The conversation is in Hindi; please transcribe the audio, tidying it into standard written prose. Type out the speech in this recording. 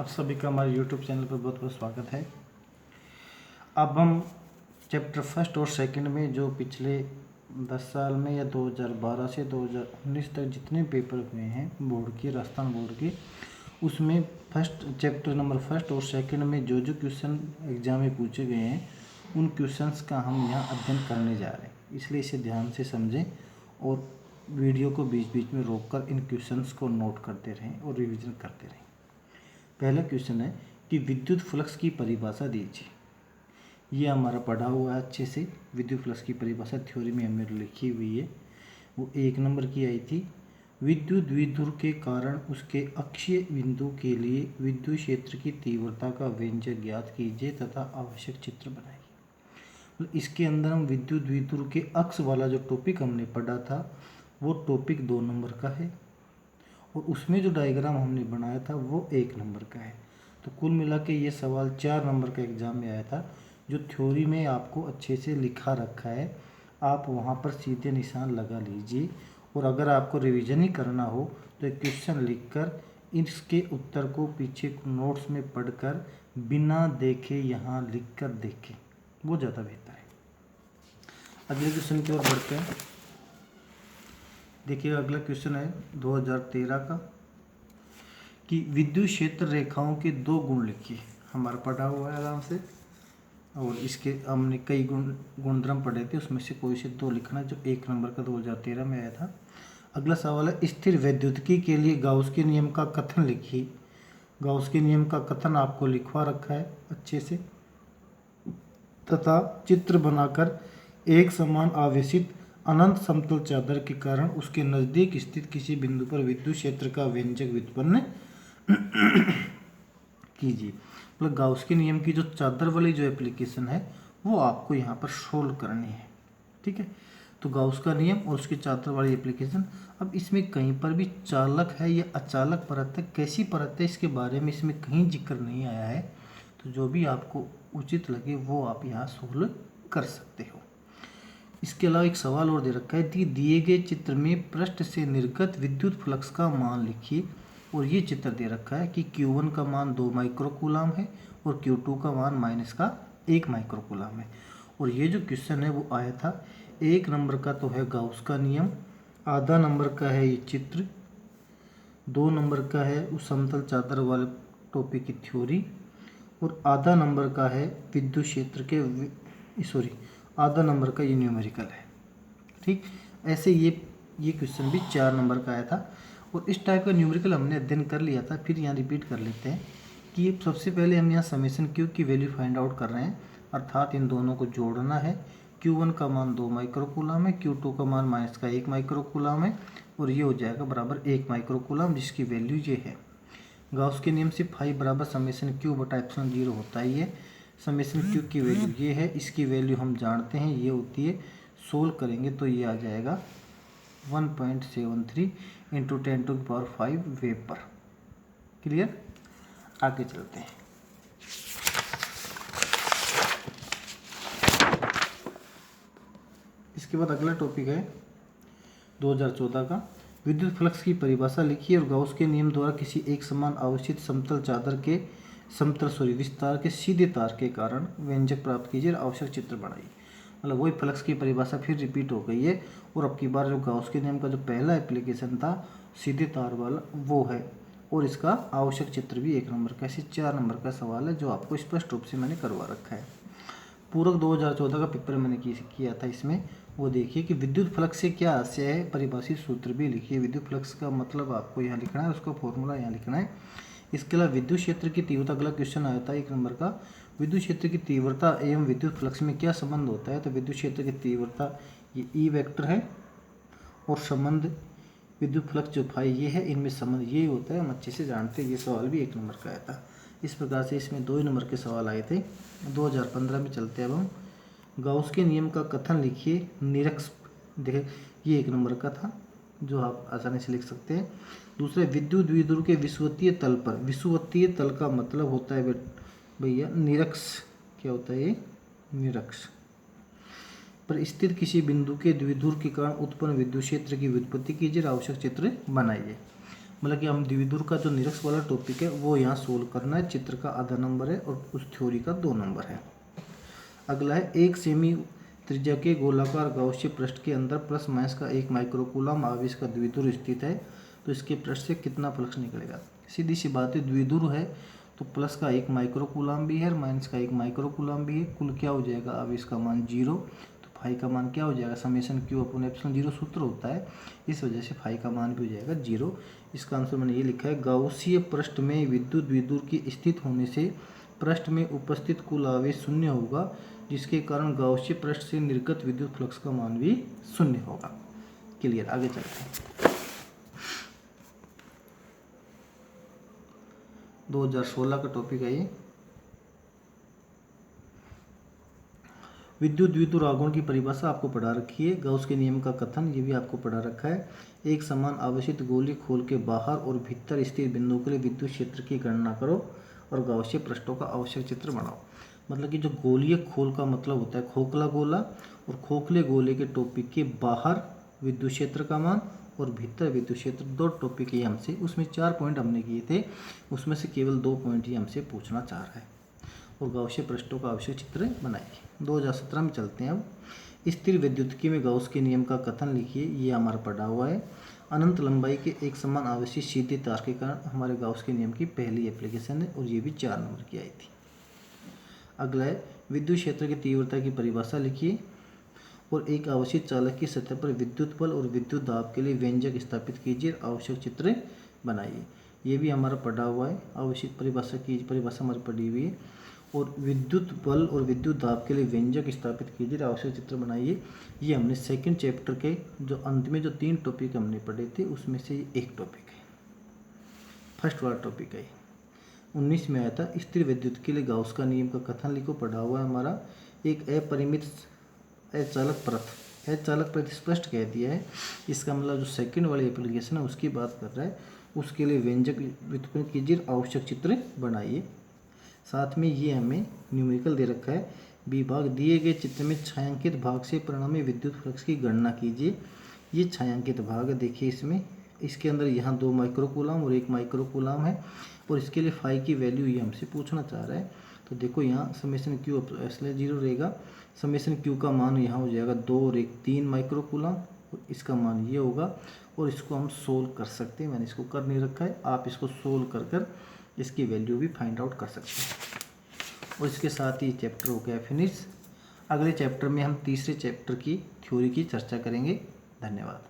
आप सभी का हमारे YouTube चैनल पर बहुत बहुत स्वागत है। अब हम चैप्टर फर्स्ट और सेकंड में जो पिछले 10 साल में या 2012 से 2019 तक जितने पेपर हुए हैं बोर्ड के, राजस्थान बोर्ड के, उसमें फर्स्ट चैप्टर नंबर फर्स्ट और सेकंड में जो जो क्वेश्चन एग्जाम में पूछे गए हैं उन क्वेश्चंस का हम यहाँ अध्ययन करने जा रहे हैं। इसलिए इसे ध्यान से समझें और वीडियो को बीच बीच में रोककर इन क्वेश्चंस को नोट करते रहें और रिविज़न करते रहें। पहला क्वेश्चन है कि विद्युत फ्लक्स की परिभाषा दीजिए। ये हमारा पढ़ा हुआ है अच्छे से। विद्युत फ्लक्स की परिभाषा थ्योरी में हमें लिखी हुई है, वो 1 नंबर की आई थी। विद्युत द्विध्रुव के कारण उसके अक्षीय बिंदु के लिए विद्युत क्षेत्र की तीव्रता का व्यंजक ज्ञात कीजिए तथा आवश्यक चित्र बनाइए। तो इसके अंदर हम विद्युत द्विध्रुव के अक्ष वाला जो टॉपिक हमने पढ़ा था वो टॉपिक 2 नंबर का है और उसमें जो डायग्राम हमने बनाया था वो 1 नंबर का है। तो कुल मिला के ये सवाल 4 नंबर का एग्जाम में आया था, जो थ्योरी में आपको अच्छे से लिखा रखा है। आप वहाँ पर सीधे निशान लगा लीजिए और अगर आपको रिवीजन ही करना हो तो एक क्वेश्चन लिखकर इसके उत्तर को पीछे नोट्स में पढ़कर बिना देखे यहाँ लिख कर देखें, वो ज़्यादा बेहतर है। अगले क्वेश्चन की ओर बढ़ते हैं। देखिए अगला क्वेश्चन है 2013 का कि विद्युत क्षेत्र रेखाओं के 2 गुण लिखिए। हमारा पढ़ा हुआ है आराम से और इसके हमने कई गुणधर्म पढ़े थे, उसमें से कोई से 2 लिखना जो 1 नंबर का 2013 में आया था। अगला सवाल है स्थिर वैद्युतिकी के लिए गाउस के नियम का कथन लिखिए। गाउस के नियम का कथन आपको लिखवा रखा है अच्छे से तथा चित्र बनाकर एक समान आवेशित अनंत समतल चादर के कारण उसके नज़दीक स्थित किसी बिंदु पर विद्युत क्षेत्र का व्यंजक व्युत्पन्न कीजिए। मतलब गाउस के नियम की जो चादर वाली जो एप्लीकेशन है वो आपको यहाँ पर सोल्व करनी है, ठीक है। तो गाउस का नियम और उसकी चादर वाली एप्लीकेशन। अब इसमें कहीं पर भी चालक है या अचालक परत है, कैसी परत है, इसके बारे में इसमें कहीं जिक्र नहीं आया है। तो जो भी आपको उचित लगे वो आप यहाँ सोल्व कर सकते हो। इसके अलावा एक सवाल और दे रखा है कि दिए गए चित्र में पृष्ठ से निर्गत विद्युत फ्लक्स का मान लिखिए। और ये चित्र दे रखा है कि Q1 का मान 2 माइक्रोकूलम है और Q2 का मान -1 माइक्रोकूलम है। और ये जो क्वेश्चन है वो आया था 1 नंबर का तो है गाउस का नियम, आधा नंबर का है ये चित्र, 2 नंबर का है उस समतल चादर वाले टॉपिक की थ्योरी और आधा नंबर का है विद्युत क्षेत्र के आधा नंबर का ये न्यूमेरिकल है, ठीक। ऐसे ये क्वेश्चन भी 4 नंबर का आया था और इस टाइप का न्यूमेरिकल हमने अध्ययन कर लिया था। फिर यहाँ रिपीट कर लेते हैं कि सबसे पहले हम यहाँ समेशन Q की वैल्यू फाइंड आउट कर रहे हैं, अर्थात इन दोनों को जोड़ना है। Q1 का मान 2 माइक्रोकूलम है, Q2 का मान -1 माइक्रोकूलम है और ये हो जाएगा बराबर 1 माइक्रोकूलम, जिसकी वैल्यू ये है। गाउस के नियम से फाई बराबर समेशन Q बटा एप्सिलॉन 0 होता ही है। समेशन Q की वैल्यू ये है, इसकी वैल्यू हम जानते हैं ये होती है। सोल्व करेंगे तो ये आ जाएगा 1.73 इंटू 10⁵ वेपर। क्लियर। आगे चलते हैं। इसके बाद अगला टॉपिक है 2014 का विद्युत फ्लक्स की परिभाषा लिखिए और गाउस के नियम द्वारा किसी एक समान आवेशित समतल चादर के विस्तार के सीधे तार के कारण व्यंजक प्राप्त कीजिए और आवश्यक चित्र बनाइए। मतलब वही फ्लक्स की परिभाषा फिर रिपीट हो गई है और अब की बार जो गाउस के नियम का जो पहला एप्लीकेशन था सीधे तार वाला वो है और इसका आवश्यक चित्र भी 1 नंबर का। ऐसे 4 नंबर का सवाल है जो आपको स्पष्ट रूप से मैंने करवा रखा है। पूरक 2014 का पेपर मैंने किया था, इसमें वो देखिए कि विद्युत फ्लक्स से क्या आशय है, परिभाषित सूत्र भी लिखिए। विद्युत फ्लक्स का मतलब आपको यहाँ लिखना है, उसका फॉर्मूला यहाँ लिखना है। इसके अलावा विद्युत क्षेत्र की तीव्रता, अगला क्वेश्चन आया था 1 नंबर का, विद्युत क्षेत्र की तीव्रता एवं विद्युत फ्लक्स में क्या संबंध होता है। तो विद्युत क्षेत्र की तीव्रता ये ई वेक्टर है और संबंध विद्युत फ्लक्स जो फाई ये है, इनमें संबंध ये होता है, हम अच्छे से जानते हैं। ये सवाल भी 1 नंबर का आया था। इस प्रकार से इसमें 2 नंबर के सवाल आए थे। 2015 में चलते हैं अब हम। गाउस के नियम का कथन लिखिए। निरक्ष, देखिए ये 1 नंबर का था जो आप आसानी से लिख सकते हैं। दूसरा विद्युत द्विध्रुव के विषुवतीय तल पर, विषुवतीय तल का मतलब होता है भैया निरक्ष। क्या होता है ये? निरक्ष पर स्थित किसी बिंदु के द्विध्रुव के कारण उत्पन्न विद्युत क्षेत्र की व्युत्पत्ति कीजिए, आवश्यक चित्र बनाइए। मतलब कि हम द्विविधुर का जो निरक्ष वाला टॉपिक है वो यहाँ सोल्व करना है। चित्र का आधा नंबर है और उस थ्योरी का 2 नंबर है। अगला है 1 सेमी त्रिज्या के गोलाकार गाउसीय पृष्ठ के अंदर प्लस माइनस का 1 माइक्रोकूलम आवेश का द्विविधुर स्थित है, तो इसके पृष्ठ से कितना फ्लक्स निकलेगा। सीधी सी बात है, द्विविधुर है तो प्लस का 1 माइक्रोकूलम भी है और माइनस का 1 माइक्रोकूलम भी है। कुल क्या हो जाएगा, आवेश का मान 0, तो फाई का मान क्या हो जाएगा, समेशन क्यू अपॉन एप्सिलॉन 0 सूत्र होता है, इस वजह से फाई का मान भी हो जाएगा 0। इसका आंसर मैंने ये लिखा है, गाउसीय पृष्ठ में विद्युत द्विविधुर की स्थित होने से पृष्ठ में उपस्थित कुल आवेश शून्य होगा, जिसके कारण गाउसीय पृष्ठ से निर्गत विद्युत फ्लक्स का मान भी शून्य होगा। क्लियर, आगे चलते हैं। 2016 का टॉपिक है ये। विद्युत द्विविधुर आघूर्ण की परिभाषा आपको पढ़ा रखी है। गाउस के नियम का कथन ये भी आपको पढ़ा रखा है। एक समान आवेशित गोली खोल के बाहर और भीतर स्थित बिंदुओं के लिए विद्युत क्षेत्र की गणना करो और गाउसीय पृष्ठों का आवश्यक चित्र बनाओ। मतलब कि जो गोलीय खोल का मतलब होता है खोखला गोला, और खोखले गोले के टॉपिक के बाहर विद्युत क्षेत्र का मान और भीतर विद्युत क्षेत्र, 2 टॉपिक ये हमसे, उसमें 4 पॉइंट हमने किए थे, उसमें से केवल 2 पॉइंट ये हमसे पूछना चाह रहा है। और गाउसीय पृष्ठों का आवश्यक चित्र बनाइए। 2017 में चलते हैं अब। स्थिर विद्युतिकी में गाउस के नियम का कथन लिखिए, ये हमारा पढ़ा हुआ है। अनंत लंबाई के एक समान आवेशित सीधे तार के कारण हमारे गाउस के नियम की पहली एप्लीकेशन है और ये भी 4 नंबर की आई थी। अगला है विद्युत क्षेत्र की तीव्रता की परिभाषा लिखिए और एक आवेशित चालक की सतह पर विद्युत बल और विद्युत दाब के लिए व्यंजक स्थापित कीजिए, आवश्यक चित्र बनाइए। ये भी हमारा पढ़ा हुआ है। आवेशित परिभाषा हमारी पढ़ी हुई है। और विद्युत बल और विद्युत दाब के लिए व्यंजक स्थापित कीजिए, आवश्यक चित्र बनाइए। ये हमने सेकंड चैप्टर के जो अंत में जो 3 टॉपिक हमने पढ़े थे उसमें से एक टॉपिक है, फर्स्ट वाला टॉपिक है। 19 में आया था स्थिर विद्युत के लिए गाउस का नियम का कथन लिखो, पढ़ा हुआ है हमारा। एक अपरिमित अचालक प्रति स्पष्ट कह दिया है। इसका मतलब जो सेकंड वाली एप्लीकेशन है उसकी बात कर रहा है, उसके लिए व्यंजक व्युत्पन्न कीजिए, आवश्यक चित्र बनाइए। साथ में ये हमें न्यूमेरिकल दे रखा है, विभाग दिए गए चित्र में छायांकित भाग से परिणामी विद्युत फ्लक्स की गणना कीजिए। ये छायांकित भाग है, देखिए इसमें, इसके अंदर यहाँ 2 माइक्रोकूलम और 1 माइक्रोकूलम है और इसके लिए फाई की वैल्यू ये हमसे पूछना चाह रहा है। तो देखो यहाँ समेशन क्यू इसलिए 0 रहेगा, समेशन क्यू का मान यहाँ हो जाएगा 2 और 1 3 माइक्रोकूलम, और इसका मान ये होगा। और इसको हम सोल्व कर सकते हैं, मैंने इसको कर नहीं रखा है, आप इसको सोल्व कर इसकी वैल्यू भी फाइंड आउट कर सकते हैं। और इसके साथ ही चैप्टर हो गया फिनिश। अगले चैप्टर में हम तीसरे चैप्टर की थ्योरी की चर्चा करेंगे। धन्यवाद।